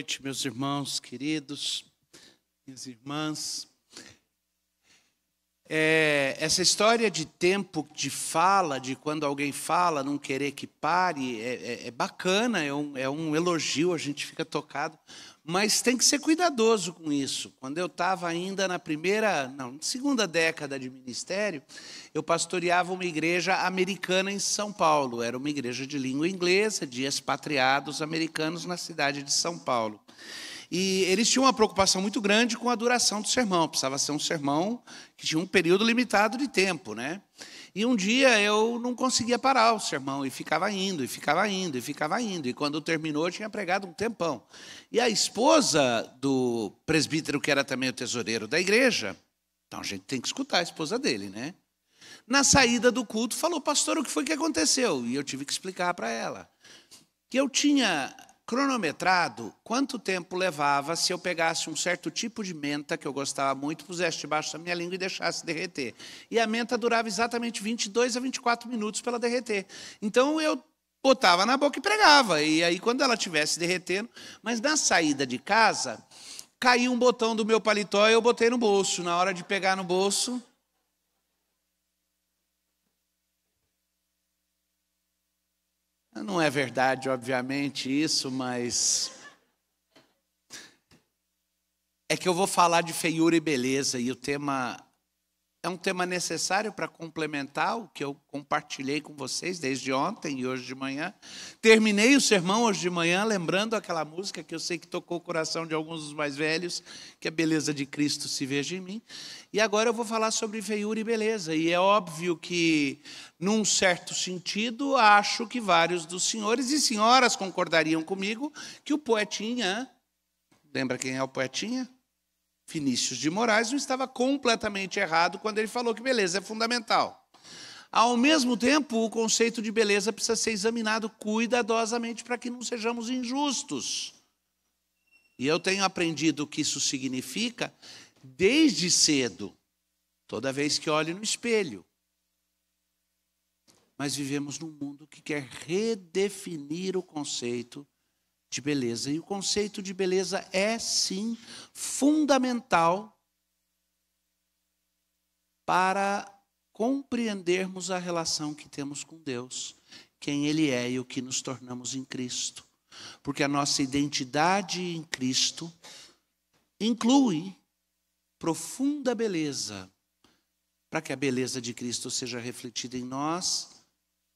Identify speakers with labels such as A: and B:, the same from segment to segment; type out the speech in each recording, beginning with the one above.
A: noite, meus irmãos queridos, minhas irmãs. Essa história de tempo de fala, de quando alguém fala, não querer que pare, é bacana, é um elogio, a gente fica tocado, mas tem que ser cuidadoso com isso. Quando eu estava ainda na segunda década de ministério, eu pastoreava uma igreja americana em São Paulo. Era uma igreja de língua inglesa, de expatriados americanos na cidade de São Paulo. E eles tinham uma preocupação muito grande com a duração do sermão. Precisava ser um sermão que tinha um período limitado de tempo, né? E um dia eu não conseguia parar o sermão, e ficava indo, e ficava indo, e ficava indo. E quando terminou, eu tinha pregado um tempão. E a esposa do presbítero, que era também o tesoureiro da igreja, então a gente tem que escutar a esposa dele, né? Na saída do culto, falou: pastor, o que foi que aconteceu? E eu tive que explicar para ela que eu tinha cronometrado quanto tempo levava se eu pegasse um certo tipo de menta que eu gostava muito, pusesse debaixo da minha língua e deixasse derreter. E a menta durava exatamente 22 a 24 minutos para ela derreter. Então eu botava na boca e pregava. E aí quando ela estivesse derretendo, mas na saída de casa, caiu um botão do meu paletó e eu botei no bolso. Na hora de pegar no bolso, não é verdade, obviamente, isso, mas é que eu vou falar de feiura e beleza, e o tema é um tema necessário para complementar o que eu compartilhei com vocês desde ontem e hoje de manhã. Terminei o sermão hoje de manhã lembrando aquela música que eu sei que tocou o coração de alguns dos mais velhos, que a beleza de Cristo se veja em mim. E agora eu vou falar sobre feiura e beleza. E é óbvio que, num certo sentido, acho que vários dos senhores e senhoras concordariam comigo que o poetinha, lembra quem é o poetinha? Vinícius de Moraes não estava completamente errado quando ele falou que beleza é fundamental. Ao mesmo tempo, o conceito de beleza precisa ser examinado cuidadosamente para que não sejamos injustos. E eu tenho aprendido o que isso significa desde cedo, toda vez que olho no espelho. Mas vivemos num mundo que quer redefinir o conceito de beleza. E o conceito de beleza é, sim, fundamental para compreendermos a relação que temos com Deus, quem Ele é e o que nos tornamos em Cristo. Porque a nossa identidade em Cristo inclui profunda beleza, para que a beleza de Cristo seja refletida em nós,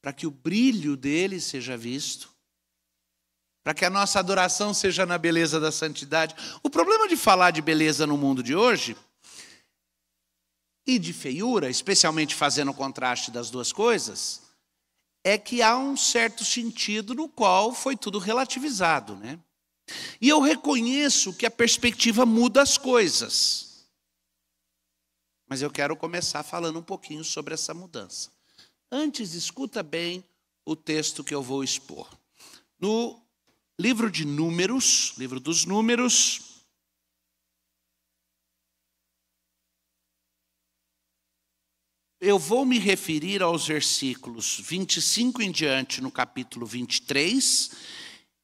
A: para que o brilho dele seja visto, para que a nossa adoração seja na beleza da santidade. O problema de falar de beleza no mundo de hoje, e de feiura, especialmente fazendo o contraste das duas coisas, é que há um certo sentido no qual foi tudo relativizado, né? E eu reconheço que a perspectiva muda as coisas. Mas eu quero começar falando um pouquinho sobre essa mudança. Antes, escuta bem o texto que eu vou expor. No livro de Números, livro dos Números, eu vou me referir aos versículos 25 em diante no capítulo 23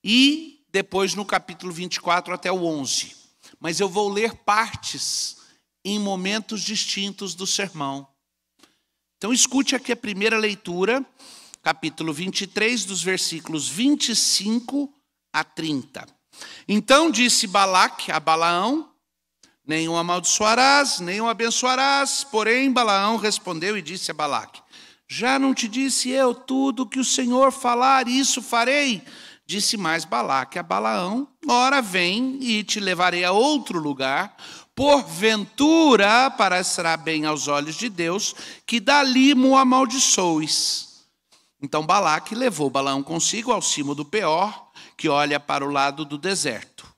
A: e depois no capítulo 24 até o 11. Mas eu vou ler partes em momentos distintos do sermão. Então escute aqui a primeira leitura, capítulo 23, dos versículos 25 a 30. Então disse Balaque a Balaão: nem o amaldiçoarás, nem o abençoarás. Porém Balaão respondeu e disse a Balaque: já não te disse eu tudo que o Senhor falar, isso farei? Disse mais Balaque a Balaão: ora, vem e te levarei a outro lugar, porventura parecerá bem aos olhos de Deus que dali mo amaldiçoes. Então Balaque levou Balaão consigo ao cimo do Peor, que olha para o lado do deserto.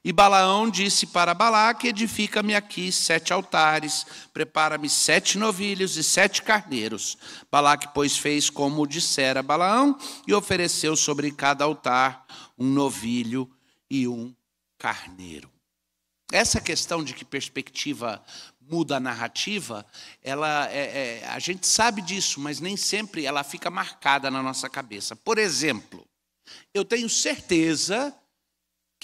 A: E Balaão disse para Balaque: edifica-me aqui 7 altares, prepara-me 7 novilhos e 7 carneiros. Balaque, pois, fez como dissera Balaão, e ofereceu sobre cada altar um novilho e um carneiro. Essa questão de que perspectiva muda a narrativa, a gente sabe disso, mas nem sempre ela fica marcada na nossa cabeça. Por exemplo, eu tenho certeza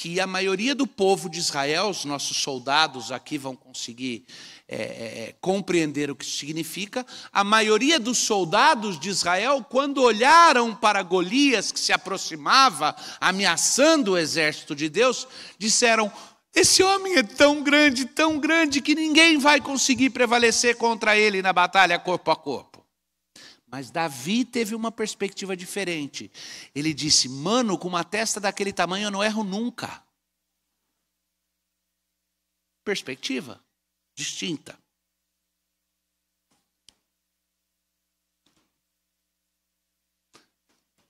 A: que a maioria do povo de Israel, os nossos soldados aqui vão conseguir compreender o que isso significa, a maioria dos soldados de Israel, quando olharam para Golias, que se aproximava, ameaçando o exército de Deus, disseram: esse homem é tão grande, que ninguém vai conseguir prevalecer contra ele na batalha corpo a corpo. Mas Davi teve uma perspectiva diferente. Ele disse: mano, com uma testa daquele tamanho eu não erro nunca. Perspectiva distinta.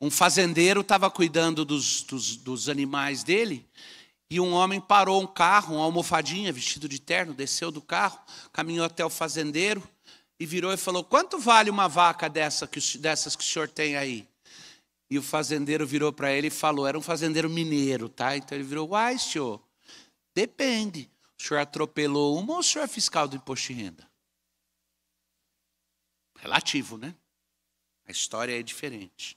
A: Um fazendeiro estava cuidando dos animais dele, e um homem parou um carro, uma almofadinha, vestido de terno, desceu do carro, caminhou até o fazendeiro e virou e falou: quanto vale uma vaca dessas que o senhor tem aí? E o fazendeiro virou para ele e falou, era um fazendeiro mineiro, tá? Então ele virou: uai, senhor, depende. O senhor atropelou uma ou o senhor é fiscal do imposto de renda? Relativo, né? A história é diferente.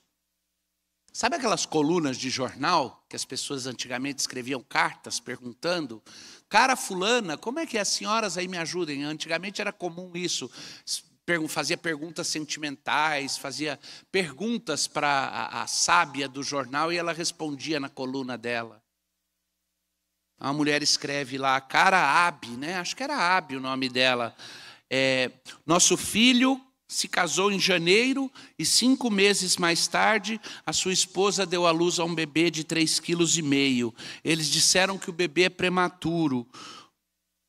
A: Sabe aquelas colunas de jornal que as pessoas antigamente escreviam cartas perguntando: cara fulana, como é que as senhoras aí me ajudem? Antigamente era comum isso. Fazia perguntas sentimentais, fazia perguntas para a sábia do jornal e ela respondia na coluna dela. Uma mulher escreve lá, cara Abi, né? Acho que era Abi o nome dela. Nosso filho se casou em janeiro e 5 meses mais tarde a sua esposa deu à luz a um bebê de 3,5 kg. Eles disseram que o bebê é prematuro.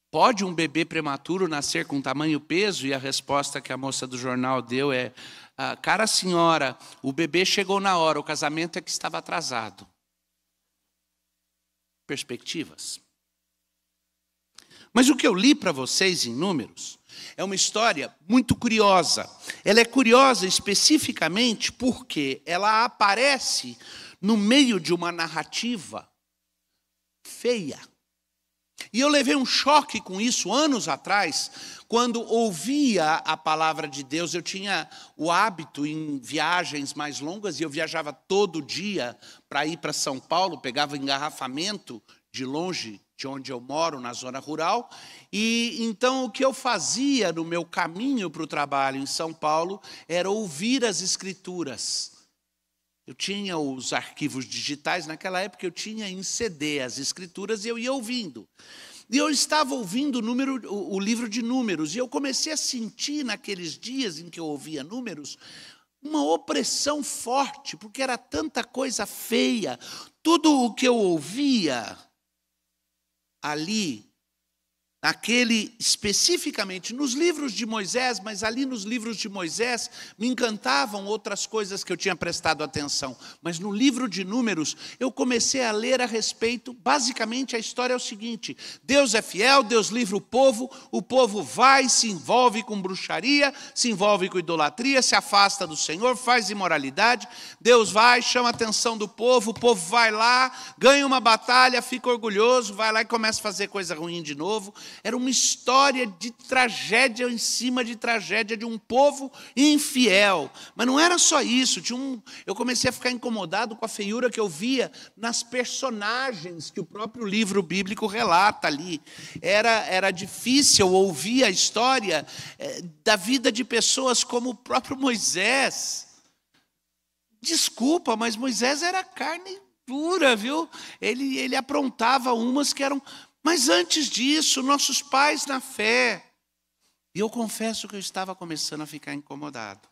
A: Pode um bebê prematuro nascer com tamanho e peso? E a resposta que a moça do jornal deu é: cara senhora, o bebê chegou na hora, o casamento é que estava atrasado. Perspectivas. Mas o que eu li para vocês em Números é uma história muito curiosa. Ela é curiosa especificamente porque ela aparece no meio de uma narrativa feia. E eu levei um choque com isso anos atrás, quando ouvia a palavra de Deus. Eu tinha o hábito em viagens mais longas, e eu viajava todo dia para ir para São Paulo, pegava engarrafamento de longe de onde eu moro, na zona rural. E então o que eu fazia no meu caminho para o trabalho em São Paulo era ouvir as Escrituras. Eu tinha os arquivos digitais, naquela época eu tinha em CD as Escrituras e eu ia ouvindo. E eu estava ouvindo o livro de Números, e eu comecei a sentir naqueles dias em que eu ouvia Números uma opressão forte, porque era tanta coisa feia. Tudo o que eu ouvia ali, especificamente nos livros de Moisés, mas ali nos livros de Moisés me encantavam outras coisas que eu tinha prestado atenção. Mas no livro de Números eu comecei a ler a respeito, basicamente a história é o seguinte: Deus é fiel, Deus livra o povo vai, se envolve com bruxaria, se envolve com idolatria, se afasta do Senhor, faz imoralidade. Deus vai, chama a atenção do povo, o povo vai lá, ganha uma batalha, fica orgulhoso, vai lá e começa a fazer coisa ruim de novo. Era uma história de tragédia em cima de tragédia de um povo infiel. Mas não era só isso. Eu comecei a ficar incomodado com a feiura que eu via nas personagens que o próprio livro bíblico relata ali. Era difícil ouvir a história da vida de pessoas como o próprio Moisés. Desculpa, mas Moisés era carne dura, viu? Ele aprontava umas que eram... Mas antes disso, nossos pais na fé. E eu confesso que eu estava começando a ficar incomodado.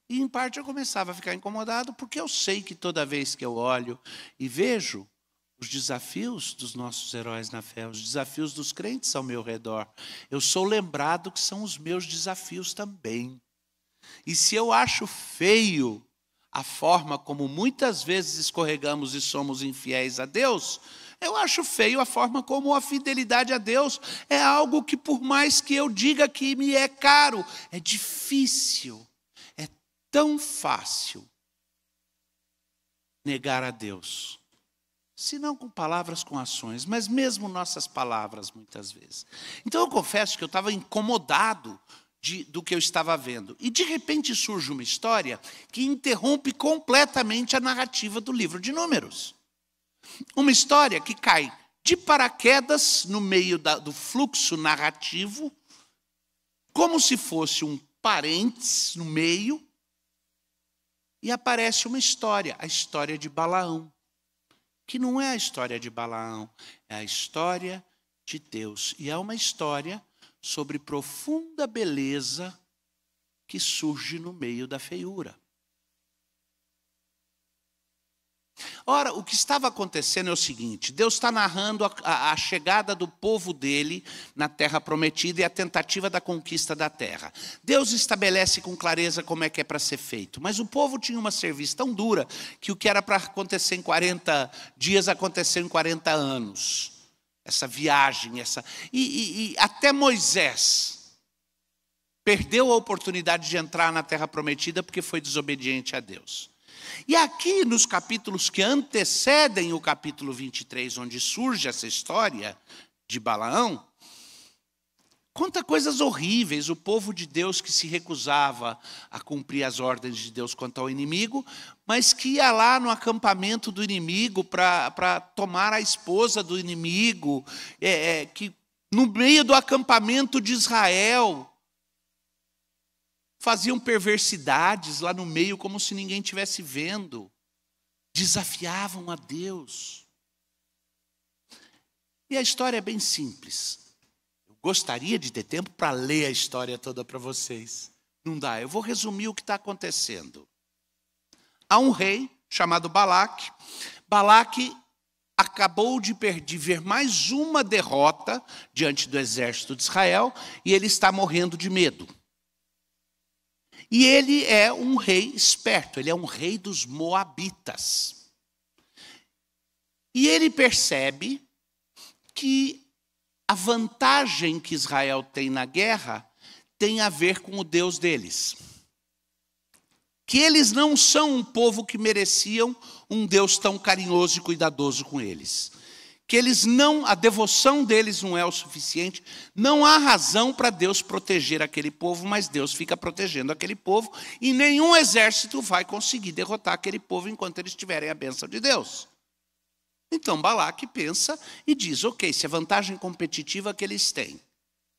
A: E em parte eu começava a ficar incomodado porque eu sei que toda vez que eu olho e vejo os desafios dos nossos heróis na fé, os desafios dos crentes ao meu redor, eu sou lembrado que são os meus desafios também. E se eu acho feio a forma como muitas vezes escorregamos e somos infiéis a Deus, eu acho feio a forma como a fidelidade a Deus é algo que, por mais que eu diga que me é caro, é difícil, é tão fácil negar a Deus. Se não com palavras, com ações, mas mesmo nossas palavras muitas vezes. Então eu confesso que eu estava incomodado do que eu estava vendo. E de repente surge uma história que interrompe completamente a narrativa do livro de Números. Uma história que cai de paraquedas no meio do fluxo narrativo, como se fosse um parênteses no meio, e aparece uma história, a história de Balaão, que não é a história de Balaão, é a história de Deus. E é uma história sobre profunda beleza que surge no meio da feiura. Ora, o que estava acontecendo é o seguinte: Deus está narrando a chegada do povo dele na terra prometida e a tentativa da conquista da terra. Deus estabelece com clareza como é que é para ser feito. Mas o povo tinha uma serviço tão dura que o que era para acontecer em 40 dias aconteceu em 40 anos. Essa viagem, e até Moisés perdeu a oportunidade de entrar na terra prometida porque foi desobediente a Deus. E aqui nos capítulos que antecedem o capítulo 23, onde surge essa história de Balaão, conta coisas horríveis. O povo de Deus que se recusava a cumprir as ordens de Deus quanto ao inimigo, mas que ia lá no acampamento do inimigo para tomar a esposa do inimigo, que no meio do acampamento de Israel faziam perversidades lá no meio, como se ninguém estivesse vendo. Desafiavam a Deus. E a história é bem simples. Eu gostaria de ter tempo para ler a história toda para vocês. Não dá, eu vou resumir o que está acontecendo. Há um rei chamado Balaque. Balaque acabou de ver mais uma derrota diante do exército de Israel e ele está morrendo de medo. E ele é um rei esperto, ele é um rei dos moabitas. E ele percebe que a vantagem que Israel tem na guerra tem a ver com o Deus deles. Que eles não são um povo que mereciam um Deus tão carinhoso e cuidadoso com eles. Que a devoção deles não é o suficiente, não há razão para Deus proteger aquele povo, mas Deus fica protegendo aquele povo, e nenhum exército vai conseguir derrotar aquele povo enquanto eles tiverem a bênção de Deus. Então Balaque pensa e diz, ok, se a vantagem competitiva que eles têm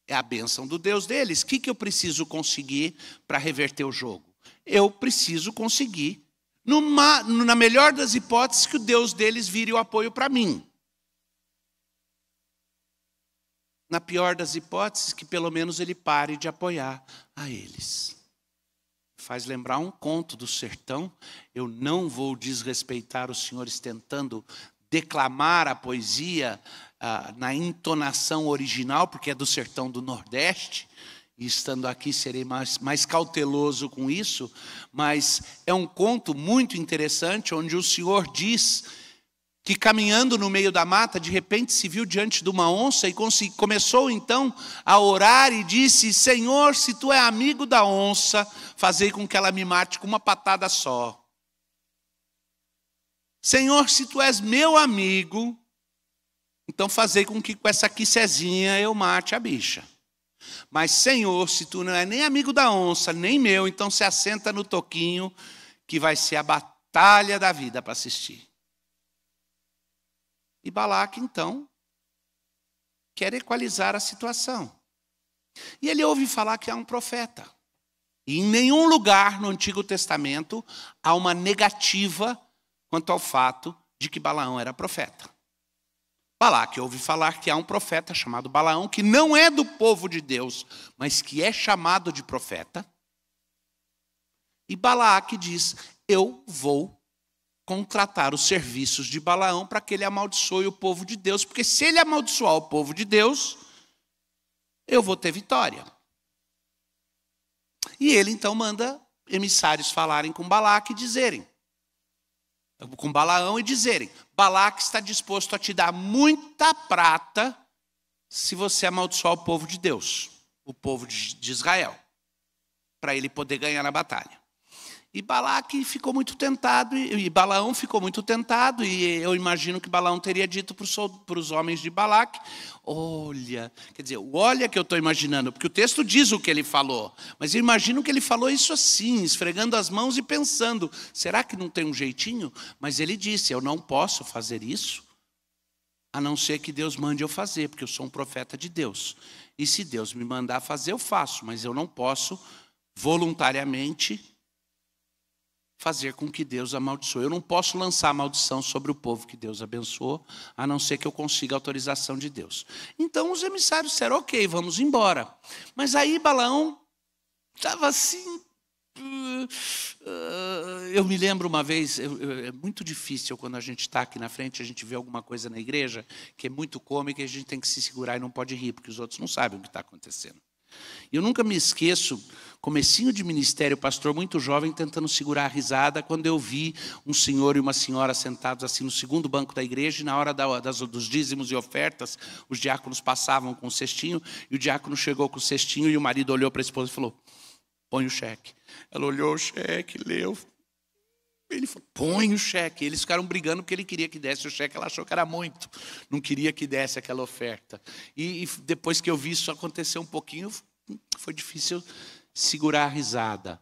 A: é a bênção do Deus deles, o que eu preciso conseguir para reverter o jogo? Eu preciso conseguir, na melhor das hipóteses, que o Deus deles vire o apoio para mim. Na pior das hipóteses, que pelo menos ele pare de apoiar a eles. Faz lembrar um conto do sertão. Eu não vou desrespeitar os senhores tentando declamar a poesia na entonação original, porque é do sertão do Nordeste, e estando aqui serei mais cauteloso com isso, mas é um conto muito interessante, onde o senhor diz que caminhando no meio da mata, de repente se viu diante de uma onça e começou então a orar e disse, Senhor, se tu é amigo da onça, fazei com que ela me mate com uma patada só. Senhor, se tu és meu amigo, então fazei com que com essa quicezinha eu mate a bicha. Mas Senhor, se tu não é nem amigo da onça, nem meu, então se assenta no toquinho, que vai ser a batalha da vida para assistir. E Balaque, então, quer equalizar a situação. E ele ouve falar que há um profeta. E em nenhum lugar no Antigo Testamento há uma negativa quanto ao fato de que Balaão era profeta. Balaque ouve falar que há um profeta chamado Balaão, que não é do povo de Deus, mas que é chamado de profeta. E Balaque diz, eu vou contratar os serviços de Balaão para que ele amaldiçoe o povo de Deus, porque se ele amaldiçoar o povo de Deus, eu vou ter vitória. E ele então manda emissários falarem com Balaque e dizerem, com Balaão e dizerem, Balaque está disposto a te dar muita prata se você amaldiçoar o povo de Deus, o povo de Israel, para ele poder ganhar na batalha. E Balaque ficou muito tentado, e Balaão ficou muito tentado, e eu imagino que Balaão teria dito para os homens de Balaque, olha, quer dizer, olha que eu estou imaginando, porque o texto diz o que ele falou, mas eu imagino que ele falou isso assim, esfregando as mãos e pensando, será que não tem um jeitinho? Mas ele disse, eu não posso fazer isso, a não ser que Deus mande eu fazer, porque eu sou um profeta de Deus. E se Deus me mandar fazer, eu faço, mas eu não posso voluntariamente fazer com que Deus amaldiçoe. Eu não posso lançar maldição sobre o povo que Deus abençoou, a não ser que eu consiga a autorização de Deus. Então os emissários disseram, ok, vamos embora. Mas aí Balaão estava assim... Eu me lembro uma vez, é muito difícil quando a gente está aqui na frente, a gente vê alguma coisa na igreja que é muito cômica e a gente tem que se segurar e não pode rir, porque os outros não sabem o que está acontecendo. Eu nunca me esqueço, comecinho de ministério, pastor muito jovem, tentando segurar a risada, quando eu vi um senhor e uma senhora sentados assim no segundo banco da igreja, e na hora dos dízimos e ofertas, os diáconos passavam com o cestinho, e o diácono chegou com o cestinho, e o marido olhou para a esposa e falou, põe o cheque. Ela olhou o cheque, leu. Ele falou, põe o cheque. Eles ficaram brigando porque ele queria que desse o cheque. Ela achou que era muito. Não queria que desse aquela oferta. E depois que eu vi isso acontecer um pouquinho, foi difícil segurar a risada.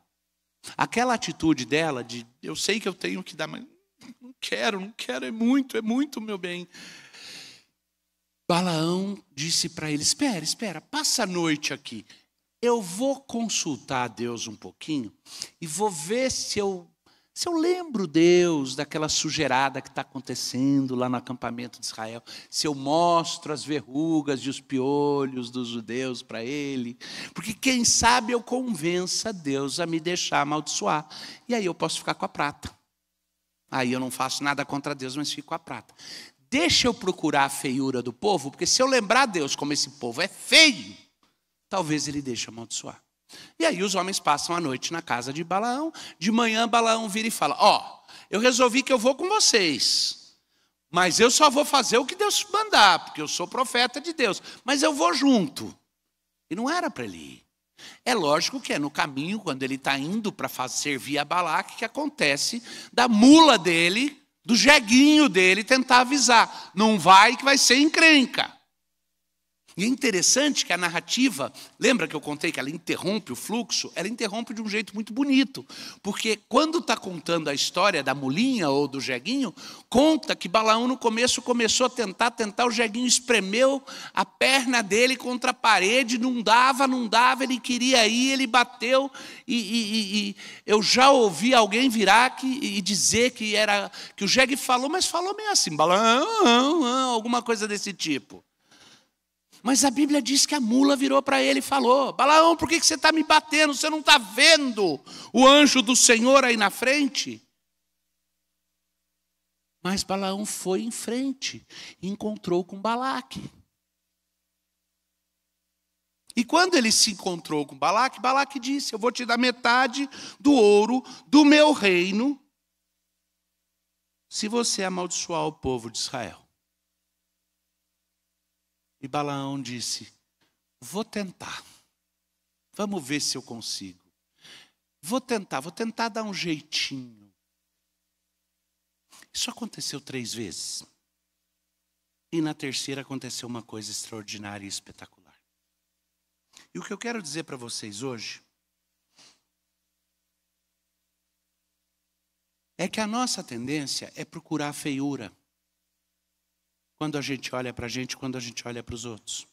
A: Aquela atitude dela de, eu sei que eu tenho que dar, mas não quero, é muito, meu bem. Balaão disse para ele, espera, passa a noite aqui. Eu vou consultar a Deus um pouquinho e vou ver se eu lembro Deus daquela sujeirada que está acontecendo lá no acampamento de Israel, se eu mostro as verrugas e os piolhos dos judeus para ele, porque quem sabe eu convença Deus a me deixar amaldiçoar, e aí eu posso ficar com a prata. Aí eu não faço nada contra Deus, mas fico com a prata. Deixa eu procurar a feiura do povo, porque se eu lembrar Deus como esse povo é feio, talvez ele deixe amaldiçoar. E aí os homens passam a noite na casa de Balaão. De manhã Balaão vira e fala, eu resolvi que eu vou com vocês. Mas eu só vou fazer o que Deus mandar, porque eu sou profeta de Deus. Mas eu vou junto. E não era para ele ir. É lógico que é no caminho, quando ele está indo para servir a Balaque, que acontece da mula dele, do jeguinho dele, tentar avisar. Não vai que vai ser encrenca. E é interessante que a narrativa, lembra que eu contei que ela interrompe o fluxo? Ela interrompe de um jeito muito bonito. Porque quando está contando a história da mulinha ou do jeguinho, conta que Balaão no começo começou a tentar, o jeguinho espremeu a perna dele contra a parede, não dava, ele queria ir, ele bateu. E eu já ouvi alguém virar e dizer que o jegue falou, mas falou meio assim, Balaão, alguma coisa desse tipo. Mas a Bíblia diz que a mula virou para ele e falou, Balaão, por que você está me batendo? Você não está vendo o anjo do Senhor aí na frente? Mas Balaão foi em frente e encontrou com Balaque. E quando ele se encontrou com Balaque, Balaque disse, eu vou te dar metade do ouro do meu reino se você amaldiçoar o povo de Israel. E Balaão disse, vou tentar, vamos ver se eu consigo. Vou tentar dar um jeitinho. Isso aconteceu 3 vezes. E na terceira aconteceu uma coisa extraordinária e espetacular. E o que eu quero dizer para vocês hoje é que a nossa tendência é procurar a feiura. Quando a gente olha para a gente, quando a gente olha para os outros.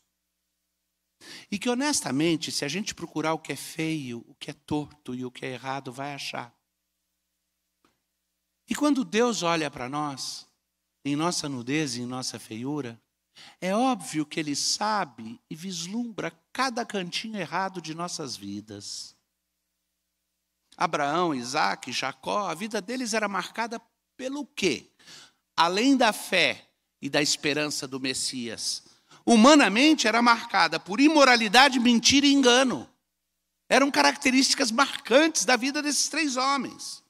A: E que honestamente, se a gente procurar o que é feio, o que é torto e o que é errado, vai achar. E quando Deus olha para nós, em nossa nudez e em nossa feiura, é óbvio que Ele sabe e vislumbra cada cantinho errado de nossas vidas. Abraão, Isaac, Jacó, a vida deles era marcada pelo quê? Além da fé e da esperança do Messias. Humanamente era marcada por imoralidade, mentira e engano. Eram características marcantes da vida desses 3 homens.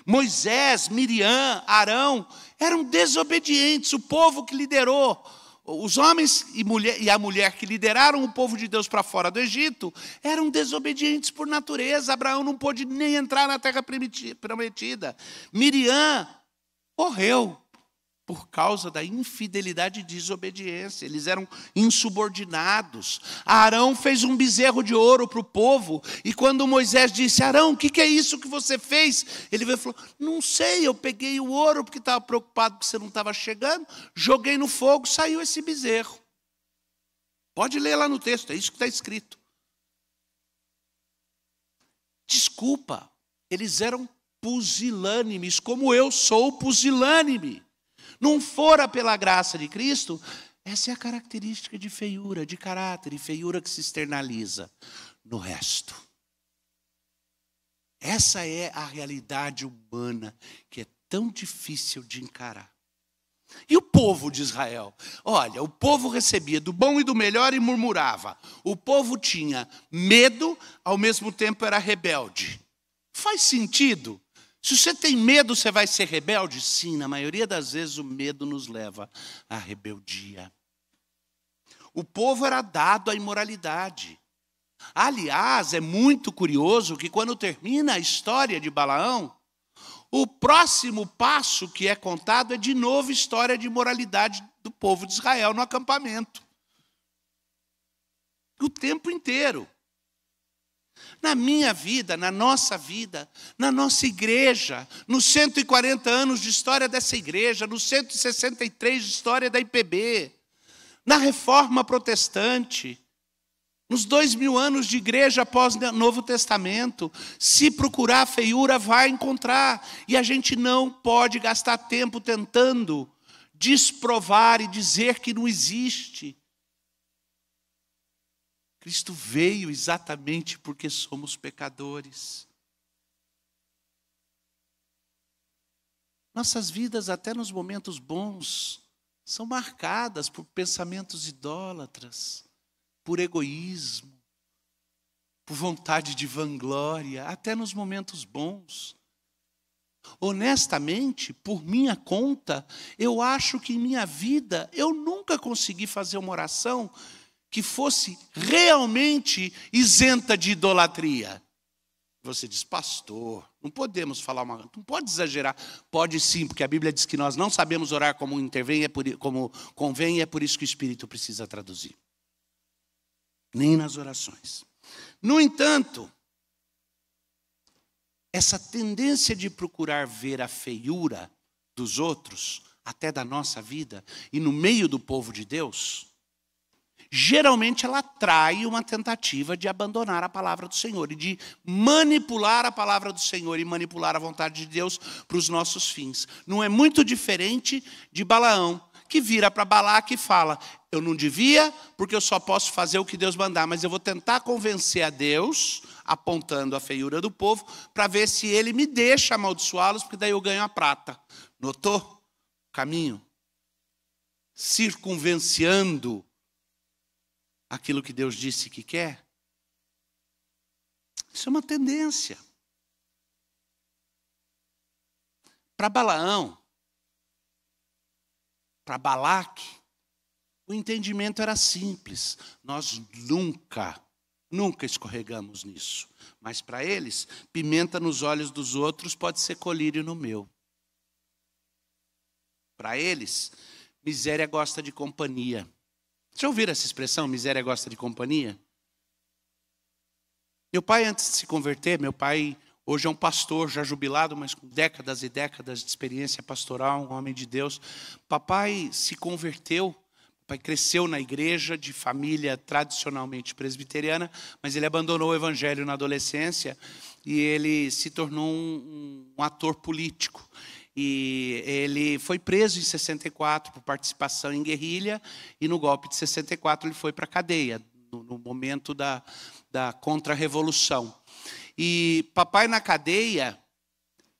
A: Moisés, Miriam, Arão eram desobedientes. O povo que liderou Os homens e a mulher que lideraram o povo de Deus para fora do Egito eram desobedientes por natureza. Abraão não pôde nem entrar na terra prometida. Miriam morreu por causa da infidelidade e desobediência. Eles eram insubordinados. Arão fez um bezerro de ouro para o povo. E quando Moisés disse: Arão, o que é isso que você fez? Ele veio e falou: não sei, eu peguei o ouro porque estava preocupado que você não estava chegando, joguei no fogo, saiu esse bezerro. Pode ler lá no texto, é isso que está escrito. Desculpa, eles eram pusilânimes, como eu sou pusilânime. Não fora pela graça de Cristo, essa é a característica de feiura, de caráter, e feiura que se externaliza no resto. Essa é a realidade humana que é tão difícil de encarar. E o povo de Israel? Olha, o povo recebia do bom e do melhor e murmurava. O povo tinha medo, ao mesmo tempo era rebelde. Faz sentido? Se você tem medo, você vai ser rebelde? Sim, na maioria das vezes o medo nos leva à rebeldia. O povo era dado à imoralidade. Aliás, é muito curioso que quando termina a história de Balaão, o próximo passo que é contado é de novo história de imoralidade do povo de Israel no acampamento. O tempo inteiro. Na minha vida, na nossa igreja, nos 140 anos de história dessa igreja, nos 163 de história da IPB, na reforma protestante, nos 2000 anos de igreja após o Novo Testamento, se procurar feiura, vai encontrar. E a gente não pode gastar tempo tentando desprovar e dizer que não existe. Cristo veio exatamente porque somos pecadores. Nossas vidas, até nos momentos bons, são marcadas por pensamentos idólatras, por egoísmo, por vontade de vanglória, até nos momentos bons. Honestamente, por minha conta, eu acho que em minha vida eu nunca consegui fazer uma oração que fosse realmente isenta de idolatria. Você diz: pastor, não podemos falar não pode exagerar. Pode sim, porque a Bíblia diz que nós não sabemos orar como convém, e é por isso que o Espírito precisa traduzir. Nem nas orações. No entanto, essa tendência de procurar ver a feiura dos outros, até da nossa vida, e no meio do povo de Deus, geralmente ela trai uma tentativa de abandonar a palavra do Senhor e de manipular a palavra do Senhor e manipular a vontade de Deus para os nossos fins. Não é muito diferente de Balaão, que vira para Balaque e fala: eu não devia, porque eu só posso fazer o que Deus mandar, mas eu vou tentar convencer a Deus, apontando a feiura do povo, para ver se ele me deixa amaldiçoá-los, porque daí eu ganho a prata. Notou o caminho? Circunvenciando aquilo que Deus disse que quer. Isso é uma tendência. Para Balaão, para Balaque, o entendimento era simples. Nós nunca escorregamos nisso. Mas para eles, pimenta nos olhos dos outros pode ser colírio no meu. Para eles, miséria gosta de companhia. Já ouviram essa expressão, miséria gosta de companhia? Meu pai, antes de se converter, meu pai hoje é um pastor já jubilado, mas com décadas e décadas de experiência pastoral, um homem de Deus. Papai se converteu, papai cresceu na igreja de família tradicionalmente presbiteriana, mas ele abandonou o evangelho na adolescência e ele se tornou um ator político. E ele foi preso em 64 por participação em guerrilha, e no golpe de 64 ele foi para a cadeia, no momento da contra-revolução. E papai na cadeia,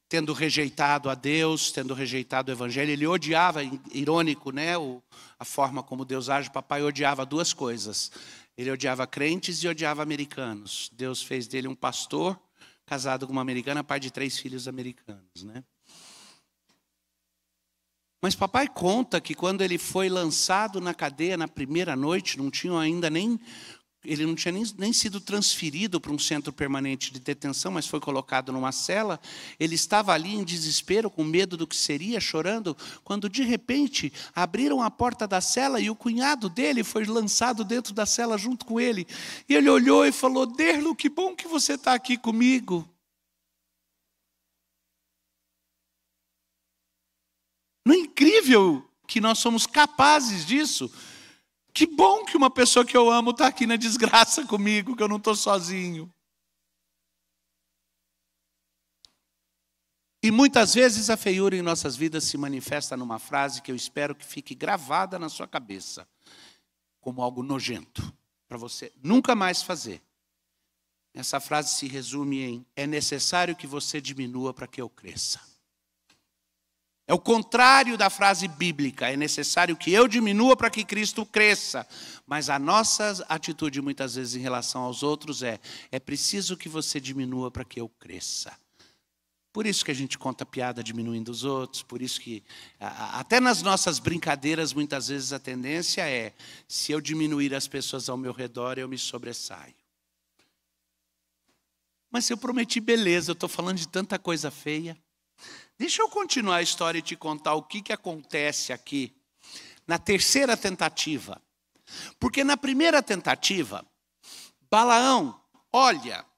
A: tendo rejeitado a Deus, tendo rejeitado o evangelho, ele odiava, irônico, né, a forma como Deus age. Papai odiava duas coisas: ele odiava crentes e odiava americanos. Deus fez dele um pastor, casado com uma americana, pai de 3 filhos americanos, né? Mas papai conta que quando ele foi lançado na cadeia na primeira noite, ele não tinha nem sido transferido para um centro permanente de detenção, mas foi colocado numa cela. Ele estava ali em desespero, com medo do que seria, chorando, quando de repente abriram a porta da cela e o cunhado dele foi lançado dentro da cela junto com ele. E ele olhou e falou: Derlo, que bom que você está aqui comigo. Não é incrível que nós somos capazes disso? Que bom que uma pessoa que eu amo está aqui na desgraça comigo, que eu não estou sozinho. E muitas vezes a feiura em nossas vidas se manifesta numa frase que eu espero que fique gravada na sua cabeça, como algo nojento, para você nunca mais fazer. Essa frase se resume em: é necessário que você diminua para que eu cresça. É o contrário da frase bíblica. É necessário que eu diminua para que Cristo cresça. Mas a nossa atitude muitas vezes em relação aos outros é preciso que você diminua para que eu cresça. Por isso que a gente conta piada diminuindo os outros. Por isso que até nas nossas brincadeiras muitas vezes a tendência é: se eu diminuir as pessoas ao meu redor, eu me sobressaio. Mas eu prometi beleza, eu estou falando de tanta coisa feia. Deixa eu continuar a história e te contar o que acontece aqui na terceira tentativa. Porque na primeira tentativa, Balaão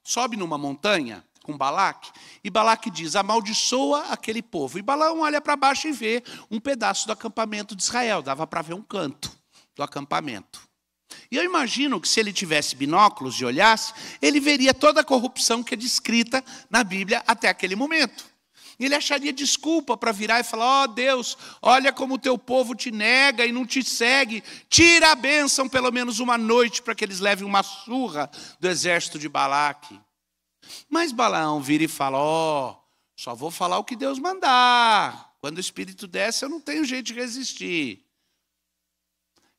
A: sobe numa montanha com Balaque, e Balaque diz: amaldiçoa aquele povo. E Balaão olha para baixo e vê um pedaço do acampamento de Israel. Dava para ver um canto do acampamento. E eu imagino que se ele tivesse binóculos e olhasse, ele veria toda a corrupção que é descrita na Bíblia até aquele momento. Ele acharia desculpa para virar e falar: ó Deus, olha como o teu povo te nega e não te segue. Tira a bênção pelo menos uma noite para que eles levem uma surra do exército de Balaque. Mas Balaão vira e fala: só vou falar o que Deus mandar. Quando o Espírito desce, eu não tenho jeito de resistir.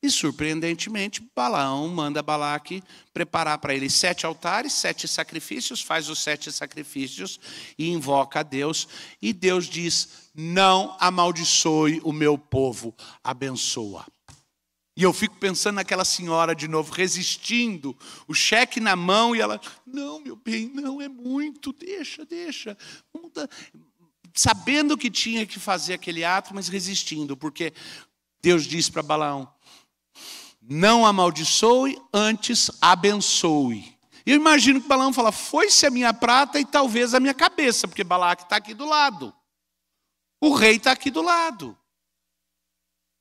A: E, surpreendentemente, Balaão manda Balaque preparar para ele 7 altares, 7 sacrifícios, faz os 7 sacrifícios e invoca a Deus. E Deus diz: não amaldiçoe o meu povo, abençoa. E eu fico pensando naquela senhora de novo, resistindo, o cheque na mão, e ela: não, meu bem, não é muito, deixa. Sabendo que tinha que fazer aquele ato, mas resistindo, porque Deus diz para Balaão: não amaldiçoe, antes abençoe. Eu imagino que Balaão fala: foi-se a minha prata e talvez a minha cabeça, porque Balaque está aqui do lado. O rei está aqui do lado.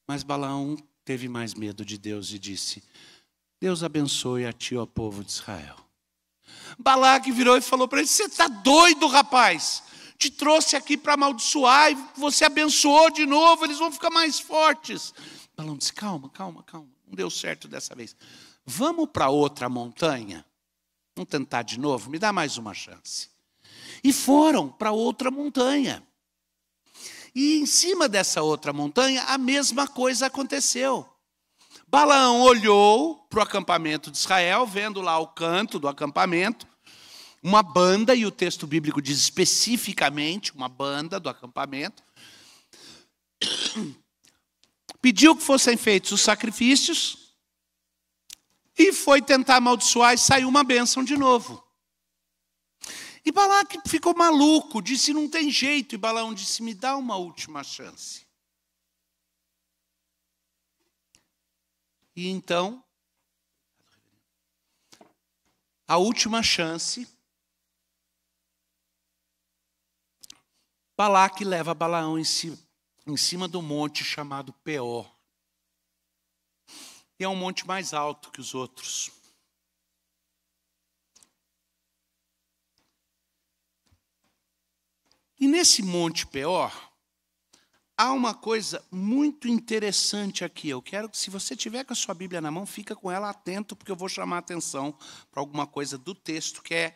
A: Mas Balaão teve mais medo de Deus e disse: Deus abençoe a ti, ó povo de Israel. Balaque virou e falou para ele: você está doido, rapaz? Te trouxe aqui para amaldiçoar e você abençoou de novo, eles vão ficar mais fortes. Balaão disse: calma. Não deu certo dessa vez. Vamos para outra montanha? Vamos tentar de novo? Me dá mais uma chance. E foram para outra montanha. E em cima dessa outra montanha, a mesma coisa aconteceu. Balaão olhou para o acampamento de Israel, vendo lá o canto do acampamento, uma banda, e o texto bíblico diz especificamente uma banda do acampamento. Pediu que fossem feitos os sacrifícios e foi tentar amaldiçoar e saiu uma bênção de novo. E Balaque ficou maluco, disse: não tem jeito. E Balaão disse: me dá uma última chance. E então, a última chance, Balaque leva Balaão em cima do monte chamado Peor. E é um monte mais alto que os outros. E nesse monte Peor, há uma coisa muito interessante aqui. Eu quero que, se você tiver com a sua Bíblia na mão, fica com ela atento, porque eu vou chamar a atenção para alguma coisa do texto que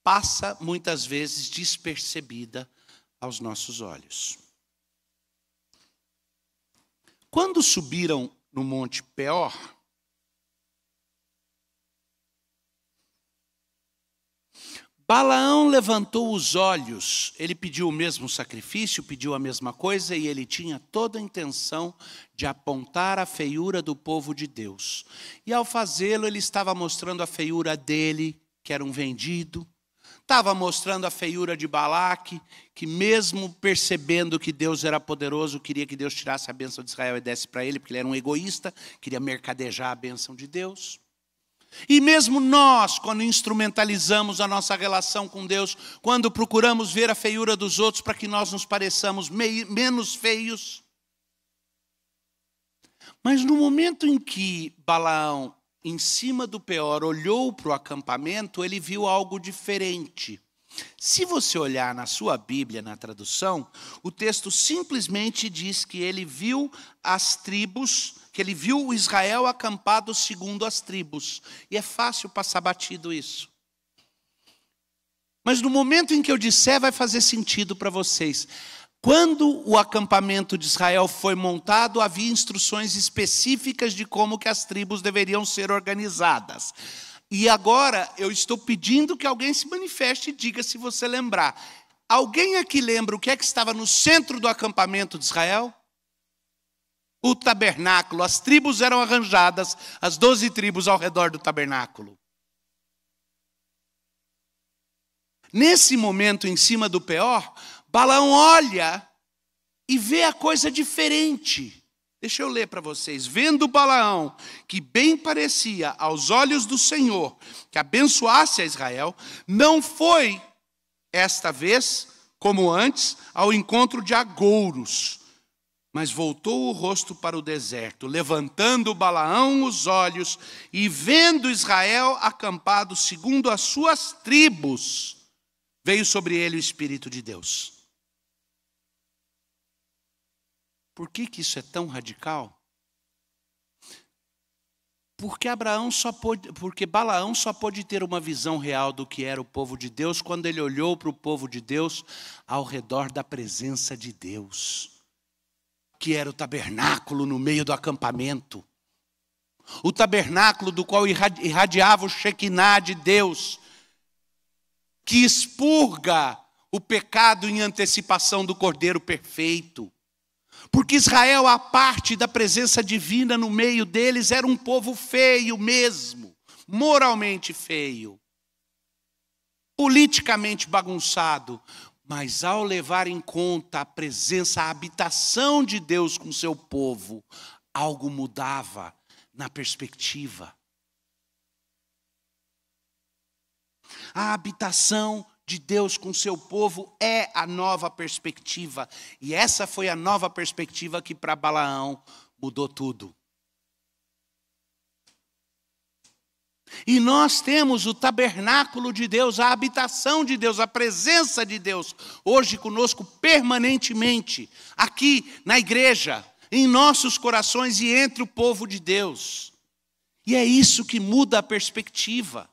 A: passa muitas vezes despercebida aos nossos olhos. Quando subiram no monte Peor, Balaão levantou os olhos, ele pediu o mesmo sacrifício, pediu a mesma coisa, e ele tinha toda a intenção de apontar a feiura do povo de Deus. E ao fazê-lo, ele estava mostrando a feiura dele, que era um vendido, estava mostrando a feiura de Balaque, que mesmo percebendo que Deus era poderoso, queria que Deus tirasse a bênção de Israel e desse para ele, porque ele era um egoísta, queria mercadejar a bênção de Deus. E mesmo nós, quando instrumentalizamos a nossa relação com Deus, quando procuramos ver a feiura dos outros para que nós nos pareçamos menos feios. Mas no momento em que Balaão, em cima do Peor, olhou para o acampamento, ele viu algo diferente. Se você olhar na sua Bíblia, na tradução, o texto simplesmente diz que ele viu as tribos, que ele viu o Israel acampado segundo as tribos. E é fácil passar batido isso. Mas no momento em que eu disser, vai fazer sentido para vocês. Quando o acampamento de Israel foi montado, havia instruções específicas de como que as tribos deveriam ser organizadas. E agora eu estou pedindo que alguém se manifeste e diga se você lembrar. Alguém aqui lembra o que é que estava no centro do acampamento de Israel? O tabernáculo. As tribos eram arranjadas, as 12 tribos ao redor do tabernáculo. Nesse momento, em cima do Peor, Balaão olha e vê a coisa diferente. Deixa eu ler para vocês. Vendo Balaão, que bem parecia aos olhos do Senhor, que abençoasse a Israel, não foi, esta vez, como antes, ao encontro de agouros, mas voltou o rosto para o deserto, levantando Balaão os olhos e vendo Israel acampado segundo as suas tribos, veio sobre ele o Espírito de Deus. Por que isso é tão radical? Porque Balaão só pôde ter uma visão real do que era o povo de Deus quando ele olhou para o povo de Deus ao redor da presença de Deus, que era o tabernáculo no meio do acampamento. O tabernáculo do qual irradiava o Shekinah de Deus, que expurga o pecado em antecipação do Cordeiro perfeito. Porque Israel, à parte da presença divina no meio deles, era um povo feio mesmo, moralmente feio, politicamente bagunçado. Mas ao levar em conta a presença, a habitação de Deus com seu povo, algo mudava na perspectiva. A habitação de Deus com seu povo é a nova perspectiva. E essa foi a nova perspectiva que para Balaão mudou tudo. E nós temos o tabernáculo de Deus, a habitação de Deus, a presença de Deus, hoje conosco permanentemente, aqui na igreja, em nossos corações e entre o povo de Deus. E é isso que muda a perspectiva.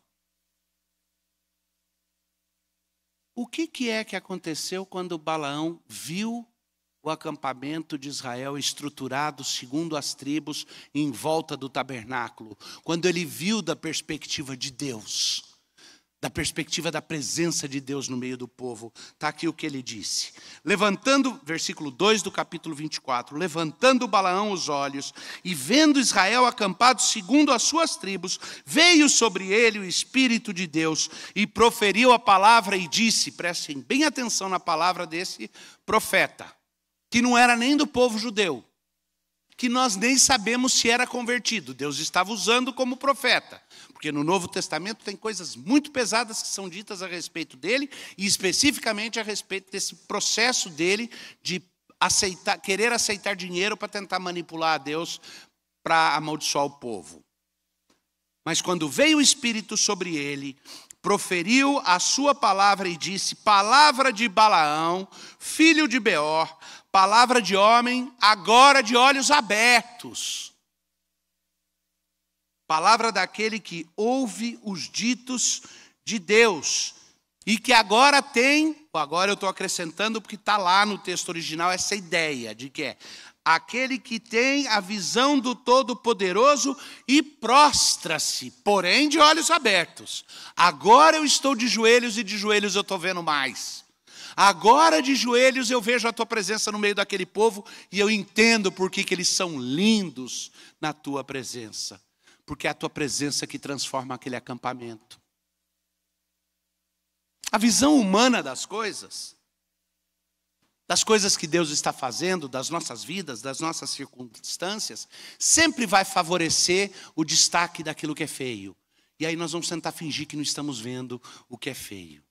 A: O que é que aconteceu quando Balaão viu o acampamento de Israel estruturado segundo as tribos em volta do tabernáculo? Quando ele viu da perspectiva de Deus, da perspectiva da presença de Deus no meio do povo. Está aqui o que ele disse. Levantando, versículo 2 do capítulo 24. Levantando Balaão os olhos e vendo Israel acampado segundo as suas tribos, veio sobre ele o Espírito de Deus e proferiu a palavra e disse, prestem bem atenção na palavra desse profeta, que não era nem do povo judeu, que nós nem sabemos se era convertido. Deus estava usando como profeta, porque no Novo Testamento tem coisas muito pesadas que são ditas a respeito dele, e especificamente a respeito desse processo dele de querer aceitar dinheiro para tentar manipular a Deus para amaldiçoar o povo. Mas quando veio o Espírito sobre ele, proferiu a sua palavra e disse, palavra de Balaão, filho de Beor, palavra de homem, agora de olhos abertos. Palavra daquele que ouve os ditos de Deus E que agora agora eu estou acrescentando porque está lá no texto original essa ideia de que é aquele que tem a visão do Todo-Poderoso e prostra-se, porém de olhos abertos. Agora eu estou de joelhos e de joelhos eu estou vendo mais. Agora de joelhos eu vejo a tua presença no meio daquele povo e eu entendo por que eles são lindos na tua presença. Porque é a tua presença que transforma aquele acampamento. A visão humana das coisas que Deus está fazendo, das nossas vidas, das nossas circunstâncias, sempre vai favorecer o destaque daquilo que é feio. E aí nós vamos tentar fingir que não estamos vendo o que é feio.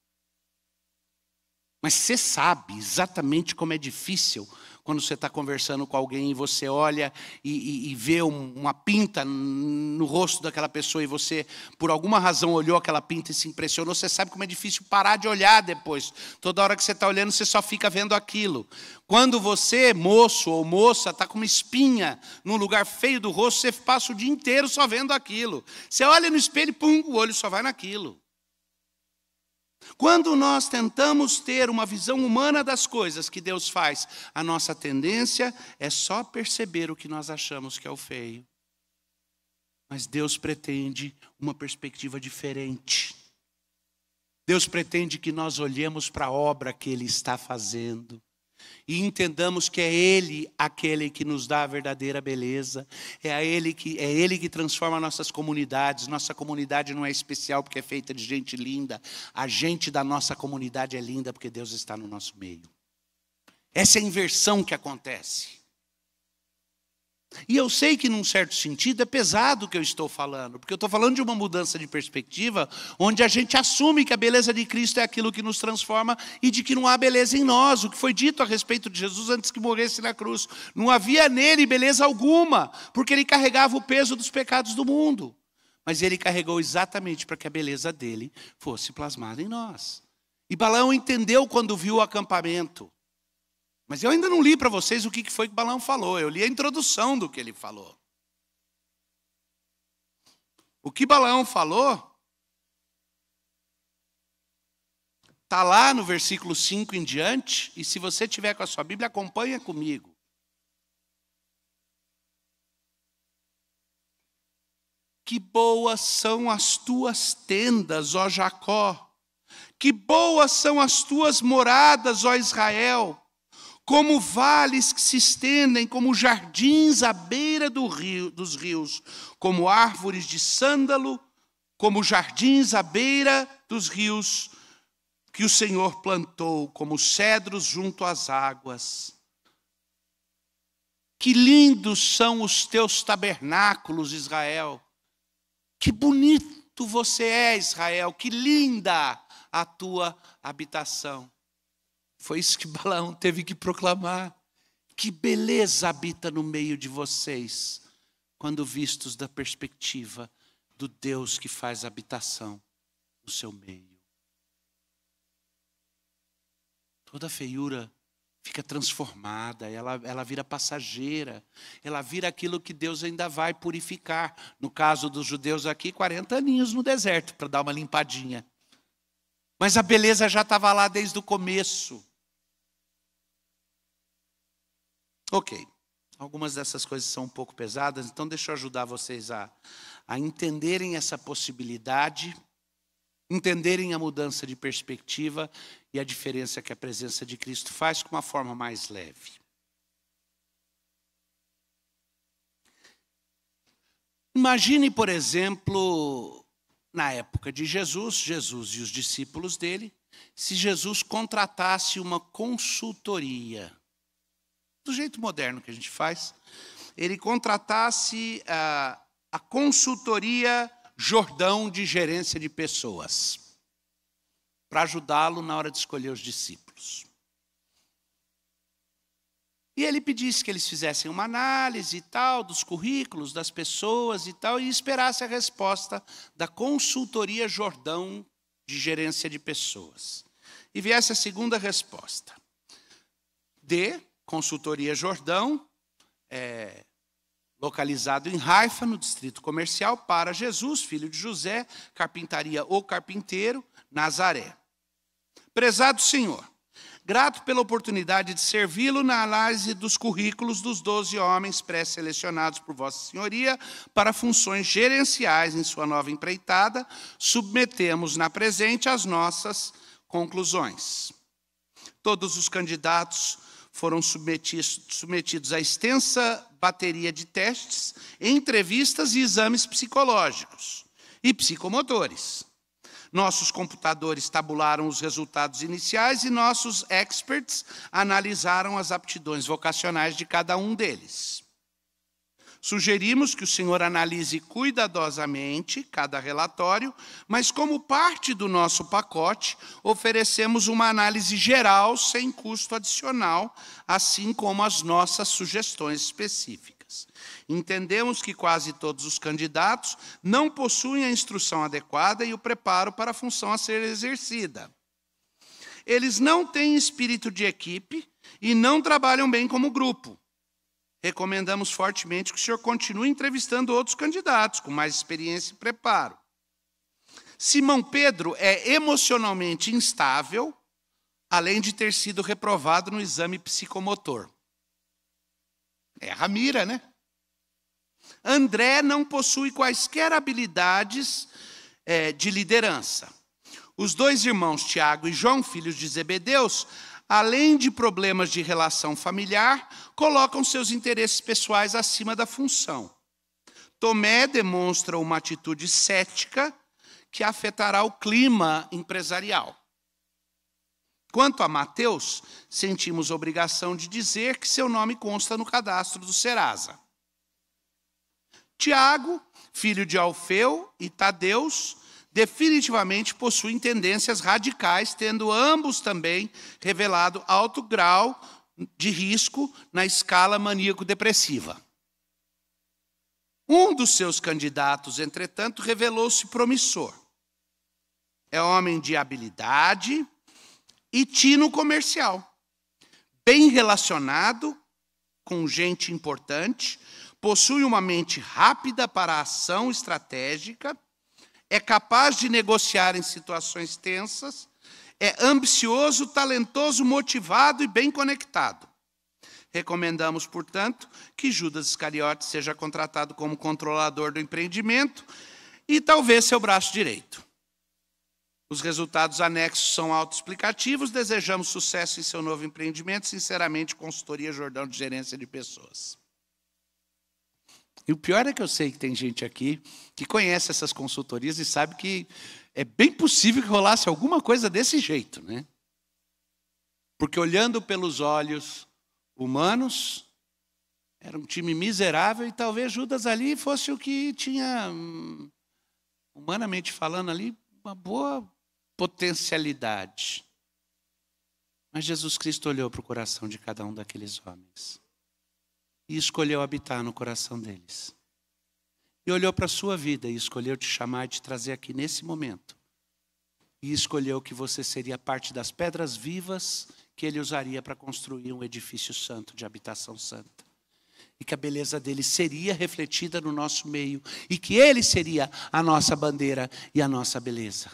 A: Mas você sabe exatamente como é difícil quando você está conversando com alguém e você olha e vê uma pinta no rosto daquela pessoa e você, por alguma razão, olhou aquela pinta e se impressionou. Você sabe como é difícil parar de olhar depois. Toda hora que você está olhando, você só fica vendo aquilo. Quando você, moço ou moça, está com uma espinha num lugar feio do rosto, você passa o dia inteiro só vendo aquilo. Você olha no espelho e, pum, o olho só vai naquilo. Quando nós tentamos ter uma visão humana das coisas que Deus faz, a nossa tendência é só perceber o que nós achamos que é o feio. Mas Deus pretende uma perspectiva diferente. Deus pretende que nós olhemos para a obra que Ele está fazendo e entendamos que é Ele aquele que nos dá a verdadeira beleza. É Ele que transforma nossas comunidades. Nossa comunidade não é especial porque é feita de gente linda. A gente da nossa comunidade é linda porque Deus está no nosso meio. Essa é a inversão que acontece. E eu sei que, num certo sentido, é pesado o que eu estou falando, porque eu estou falando de uma mudança de perspectiva, onde a gente assume que a beleza de Cristo é aquilo que nos transforma e de que não há beleza em nós. O que foi dito a respeito de Jesus antes que morresse na cruz. Não havia nele beleza alguma, porque ele carregava o peso dos pecados do mundo. Mas ele carregou exatamente para que a beleza dele fosse plasmada em nós. E Balaão entendeu quando viu o acampamento. Mas eu ainda não li para vocês o que foi que Balaão falou. Eu li a introdução do que ele falou. O que Balaão falou está lá no versículo 5 em diante. E se você tiver com a sua Bíblia, acompanha comigo. Que boas são as tuas tendas, ó Jacó. Que boas são as tuas moradas, ó Israel. Como vales que se estendem, como jardins à beira dos rios, como árvores de sândalo, como jardins à beira dos rios que o Senhor plantou, como cedros junto às águas. Que lindos são os teus tabernáculos, Israel. Que bonito você é, Israel. Que linda a tua habitação. Foi isso que Balaão teve que proclamar. Que beleza habita no meio de vocês, quando vistos da perspectiva do Deus que faz habitação no seu meio. Toda feiura fica transformada, ela vira passageira, ela vira aquilo que Deus ainda vai purificar. No caso dos judeus aqui, 40 aninhos no deserto para dar uma limpadinha. Mas a beleza já estava lá desde o começo. Ok, algumas dessas coisas são um pouco pesadas, então deixa eu ajudar vocês a entenderem essa possibilidade, entenderem a mudança de perspectiva e a diferença que a presença de Cristo faz com uma forma mais leve. Imagine, por exemplo, na época de Jesus e os discípulos dele, se Jesus contratasse uma consultoria, do jeito moderno que a gente faz, ele contratasse a consultoria Jordão de gerência de pessoas, para ajudá-lo na hora de escolher os discípulos. E ele pedisse que eles fizessem uma análise e tal, dos currículos das pessoas e tal, e esperasse a resposta da consultoria Jordão de gerência de pessoas. E viesse a segunda resposta. Consultoria Jordão, localizado em Haifa, no distrito comercial, para Jesus, filho de José, carpintaria ou carpinteiro, Nazaré. Prezado Senhor, grato pela oportunidade de servi-lo na análise dos currículos dos 12 homens pré-selecionados por Vossa Senhoria para funções gerenciais em sua nova empreitada, submetemos na presente as nossas conclusões. Todos os candidatos foram submetidos a extensa bateria de testes, entrevistas e exames psicológicos e psicomotores. Nossos computadores tabularam os resultados iniciais e nossos experts analisaram as aptidões vocacionais de cada um deles. Sugerimos que o senhor analise cuidadosamente cada relatório, mas como parte do nosso pacote, oferecemos uma análise geral sem custo adicional, assim como as nossas sugestões específicas. Entendemos que quase todos os candidatos não possuem a instrução adequada e o preparo para a função a ser exercida. Eles não têm espírito de equipe e não trabalham bem como grupo. Recomendamos fortemente que o senhor continue entrevistando outros candidatos com mais experiência e preparo. Simão Pedro é emocionalmente instável, além de ter sido reprovado no exame psicomotor. Erra a mira, né? André não possui quaisquer habilidades de liderança. Os 2 irmãos, Tiago e João, filhos de Zebedeus, além de problemas de relação familiar, colocam seus interesses pessoais acima da função. Tomé demonstra uma atitude cética que afetará o clima empresarial. Quanto a Mateus, sentimos obrigação de dizer que seu nome consta no cadastro do Serasa. Tiago, filho de Alfeu e Tadeus, definitivamente possuem tendências radicais, tendo ambos também revelado alto grau de risco na escala maníaco-depressiva. Um dos seus candidatos, entretanto, revelou-se promissor. É homem de habilidade e tino comercial, bem relacionado com gente importante, possui uma mente rápida para a ação estratégica, é capaz de negociar em situações tensas, é ambicioso, talentoso, motivado e bem conectado. Recomendamos, portanto, que Judas Iscariote seja contratado como controlador do empreendimento e talvez seu braço direito. Os resultados anexos são autoexplicativos, desejamos sucesso em seu novo empreendimento, sinceramente, Consultoria Jordão de Gerência de Pessoas. E o pior é que eu sei que tem gente aqui que conhece essas consultorias e sabe que é bem possível que rolasse alguma coisa desse jeito, né? Porque olhando pelos olhos humanos, era um time miserável e talvez Judas ali fosse o que tinha, humanamente falando ali, uma boa potencialidade. Mas Jesus Cristo olhou para o coração de cada um daqueles homens e escolheu habitar no coração deles. E olhou para a sua vida e escolheu te chamar e te trazer aqui nesse momento. E escolheu que você seria parte das pedras vivas que ele usaria para construir um edifício santo de habitação santa. E que a beleza dele seria refletida no nosso meio. E que ele seria a nossa bandeira e a nossa beleza.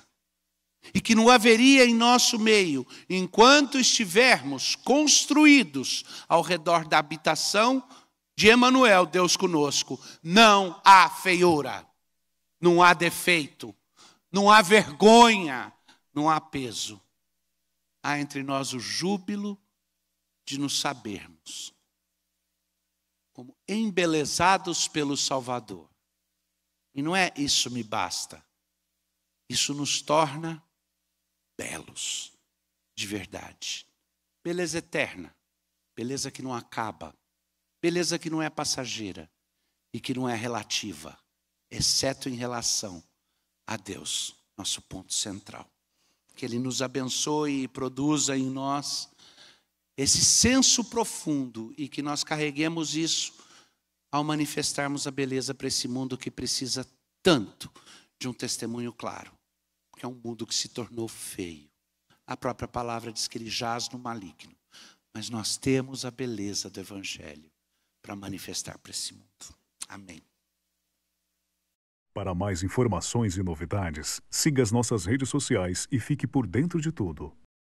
A: E que não haveria em nosso meio, enquanto estivermos construídos ao redor da habitação de Emanuel, Deus conosco, não há feiura, não há defeito, não há vergonha, não há peso. Há entre nós o júbilo de nos sabermos como embelezados pelo Salvador. E não é isso me basta. Isso nos torna belos, de verdade. Beleza eterna, beleza que não acaba, beleza que não é passageira e que não é relativa, exceto em relação a Deus, nosso ponto central. Que Ele nos abençoe e produza em nós esse senso profundo e que nós carreguemos isso ao manifestarmos a beleza para esse mundo que precisa tanto de um testemunho claro. Que é um mundo que se tornou feio. A própria palavra diz que ele jaz no maligno. Mas nós temos a beleza do Evangelho para manifestar para esse mundo. Amém.
B: Para mais informações e novidades, siga as nossas redes sociais e fique por dentro de tudo.